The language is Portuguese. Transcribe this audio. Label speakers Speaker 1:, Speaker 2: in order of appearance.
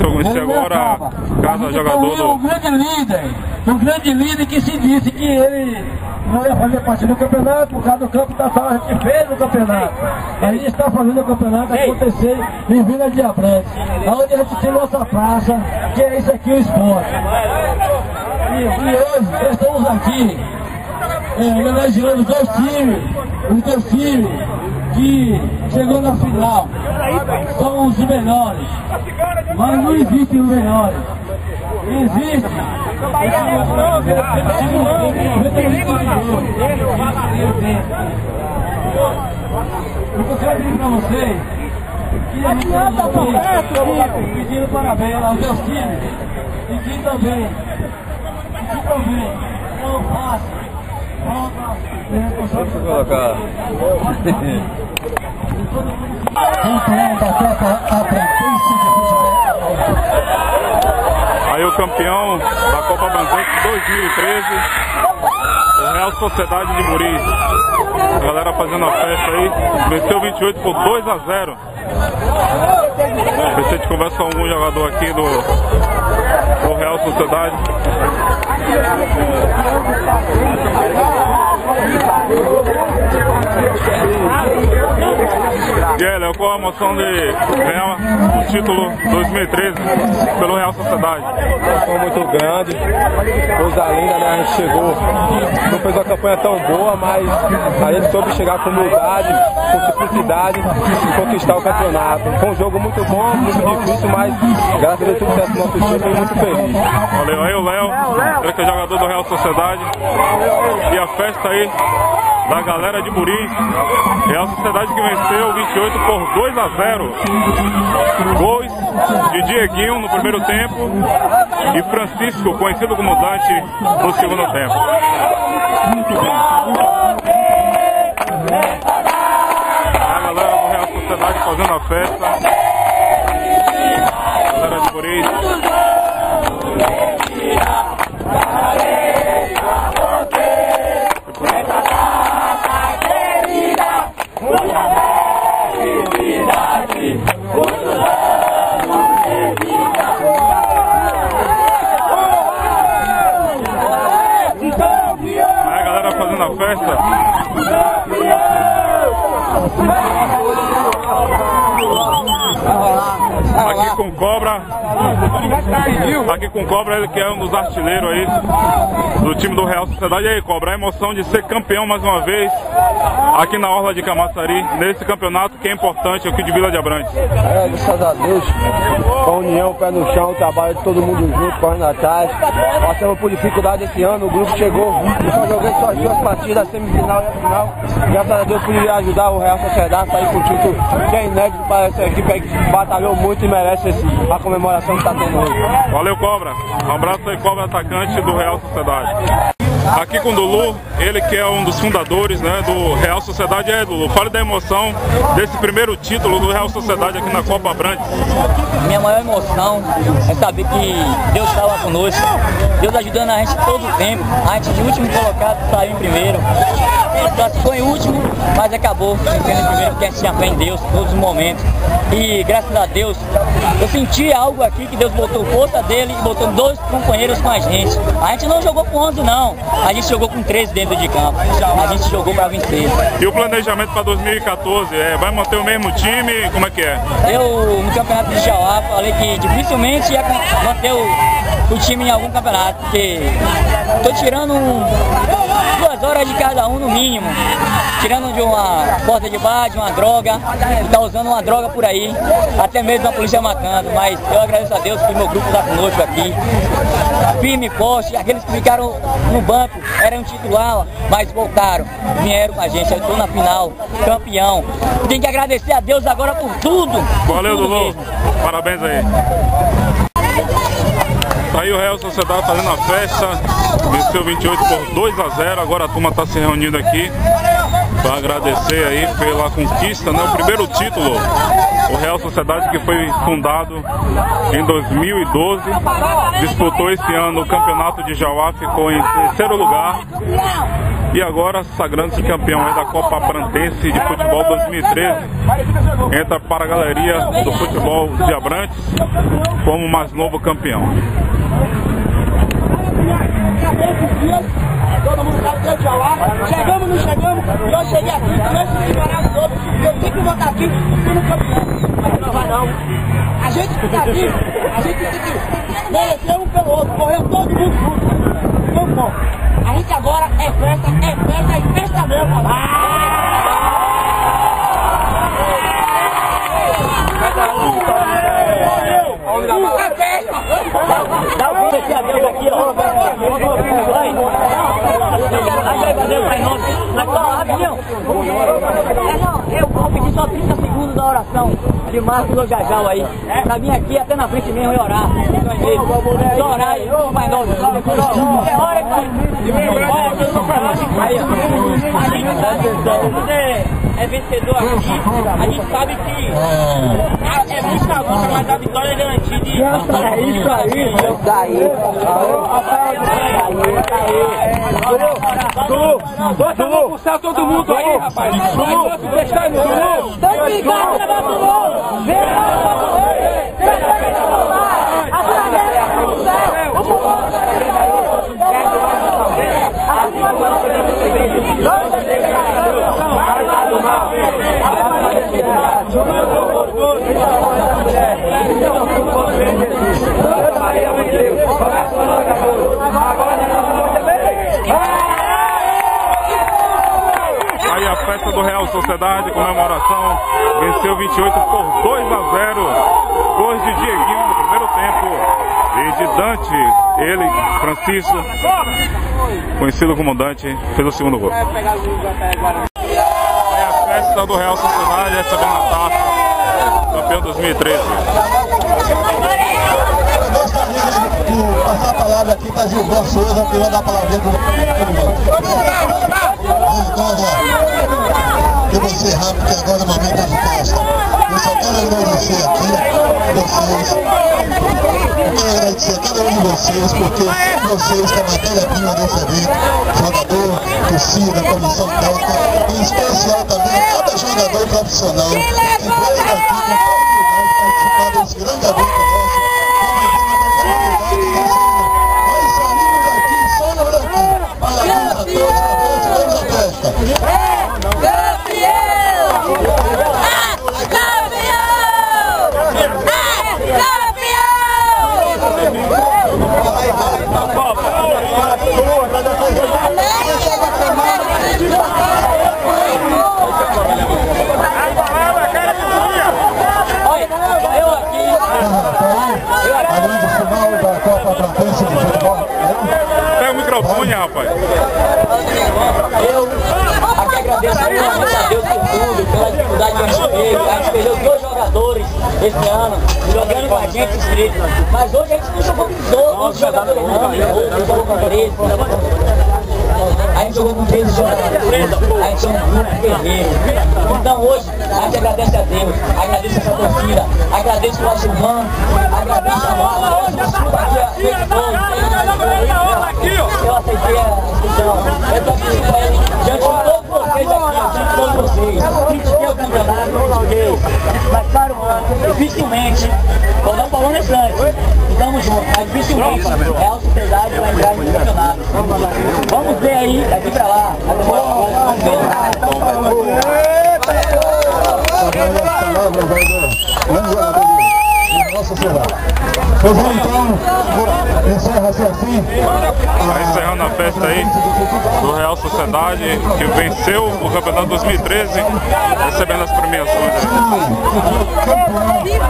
Speaker 1: Conheci agora cada jogador do...
Speaker 2: um grande líder que se disse que ele não ia fazer parte do campeonato por causa do campo da sala. A gente fez o campeonato. A gente está fazendo o campeonato acontecer em Vila de Abrantes, onde a gente tem nossa praça, que é isso aqui, o esporte. E hoje estamos aqui homenageando os dois times que chegou na final. São os melhores, mas não existem os melhores. Existe. Eu quero dizer para vocês que a gente está pedindo parabéns aos meus times e que também não façam.
Speaker 1: Deixa eu colocar. Aí o campeão da Copa Banzete 2013, o Real Sociedade de Muri. A galera fazendo a festa aí, venceu 28 por 2-0. Deixa eu te conversar com algum jogador aqui do Real Sociedade. E aí, Léo, qual a emoção de ganhar o título 2013 pelo Real Sociedade?
Speaker 3: Foi muito grande, coisa linda, né? A gente chegou, não fez uma campanha tão boa, mas a gente soube chegar com humildade, com simplicidade e conquistar o campeonato. Foi um jogo muito bom, muito difícil, mas graças a Deus tudo certo no nosso time e muito feliz.
Speaker 1: Valeu, aí o Léo, ele que é jogador do Real Sociedade. E a festa aí da galera de Muri. Real Sociedade que venceu 28 por 2-0. Gols de Dieguinho no primeiro tempo e Francisco, conhecido como Dante, no segundo tempo. A galera do Real Sociedade fazendo a festa. A galera de Muri. A galera fazendo a festa. Aqui com Cobra. Aqui com Cobra, ele que é um dos artilheiros aí do time do Real Sociedade. E aí, Cobra, a emoção de ser campeão mais uma vez aqui na Orla de Camaçari, nesse campeonato que é importante aqui de Vila de Abrantes.
Speaker 3: Graças a Deus, com a união, pé no chão, o trabalho de todo mundo junto, correndo atrás. Passamos por dificuldade esse ano, o grupo chegou, eu só joguei só as duas partidas, a semifinal e a final. Graças a Deus pude ajudar o Real Sociedade a sair com o título, que é inédito para essa equipe aí que batalhou muito e merece a comemoração que está tendo hoje.
Speaker 1: Valeu, Cobra. Um abraço aí, Cobra, atacante do Real Sociedade. Aqui com o Dulu, ele que é um dos fundadores, né, do Real Sociedade. Dulu, fale da emoção desse primeiro título do Real Sociedade aqui na Copa Abrantes.
Speaker 4: Minha maior emoção é saber que Deus estava conosco, Deus ajudando a gente todo o tempo. A gente de último colocado saiu em primeiro, classificou em último, mas acabou sendo em primeiro porque a gente tinha fé em Deus em todos os momentos. E graças a Deus, eu senti algo aqui que Deus botou força dele e botou dois companheiros com a gente. A gente não jogou com 11 não, a gente jogou com 13 dentro de campo. A gente jogou para vencer.
Speaker 1: E o planejamento para 2014, vai manter o mesmo time? Como é que é?
Speaker 4: Eu, no campeonato de Jauá, falei que dificilmente ia manter o time em algum campeonato, porque estou tirando 2 horas de cada um no mínimo. Tirando de uma porta de bar, de uma droga, está usando uma droga por aí, até mesmo a polícia matando, mas eu agradeço a Deus que o meu grupo está conosco aqui, firme e forte. Aqueles que ficaram no banco eram titular, mas voltaram, vieram com a gente. Eu estou na final, campeão. Tem que agradecer a Deus agora por tudo.
Speaker 1: Valeu,
Speaker 4: por tudo
Speaker 1: Dulu.
Speaker 4: mesmo.
Speaker 1: Parabéns aí. Tá aí o Real Sociedade fazendo a festa, venceu 28 por 2-0, agora a turma está se reunindo aqui para agradecer aí pela conquista, né? O primeiro título, o Real Sociedade, que foi fundado em 2012, disputou esse ano o campeonato de Jauá, ficou em terceiro lugar E agora, sagrando-se campeão aí da Copa Abrantense de Futebol 2013, entra para a galeria do futebol de Abrantes como o mais novo campeão.
Speaker 5: Todo mundo sabe que eu tinha lá. Chegamos, não chegamos. E eu cheguei aqui, trouxe esse maravilhoso. Eu tenho que voltar aqui e no campeão. Mas não vai não. A gente fica aqui, a gente tem que merecer um pelo outro. Correu todo mundo junto. Então, bom. A gente agora é festa e festa mesmo. É festa!
Speaker 4: Dá o vídeo aqui, a Deus aqui, ó. Eu vou pedir só 30 segundos da oração de Marcos Lojajal aí. Pra vir aqui até na frente mesmo e orar. Só orar aí, ô Pai Nosso. É hora que você é vencedor aqui. A gente sabe que é muita luta, mas a vitória é garantida. É isso aí. Vamos pulsar todo mundo aí, rapaz. Vamos fechar no mundo.
Speaker 1: Aí a festa do Real Sociedade, comemoração, venceu 28 por 2-0, gols de Dieguinho no primeiro tempo e de Dante, ele, Francisco, conhecido como Dante, fez o segundo gol. Aí a festa do Real Sociedade recebendo a taça, campeão 2013.
Speaker 6: Vou passar a palavra aqui para Gilvan Souza, que vai dar a palavrinha para eu vou ser rápido, que agora é o momento da festa. Eu só quero agradecer aqui vocês. Eu quero agradecer a cada um de vocês, porque vocês que é a matéria-prima desse evento, jogador, torcida, comissão técnica, em especial também cada jogador profissional que veio aqui com a oportunidade de participar desse grande evento nosso. Nós saímos daqui só no daqui. Parabéns a todos, vamos à festa.
Speaker 1: Pega o microfone, rapaz.
Speaker 4: Eu aqui agradeço a Deus por tudo, pela dificuldade que a gente teve. A gente perdeu 2 jogadores esse ano, jogando com a gente inscrito. Mas hoje a gente não jogou com 12 jogadores, não. Hoje a gente jogou com 13. A gente jogou com 13 jogadores. A gente é um grupo guerreiro. Então hoje a gente agradece a Deus, agradece a sua torcida, agradece o Gilvan, agradece a nós, eu aceitei a inscrição. Eu tô aqui diante de todos vocês aqui, diante de todos vocês. Critiquei o campeonato, não joguei. Mas para o ano, dificilmente, vou dar um balão nesse ano. Estamos juntos, mas dificilmente a Real Sociedade vai entrar no campeonato. Vamos ver aí, daqui pra lá. Vamos ver.
Speaker 6: Pois então, encerra-se assim.
Speaker 1: Tá encerrando a festa aí do Real Sociedade, que venceu o campeonato 2013, recebendo as premiações aí.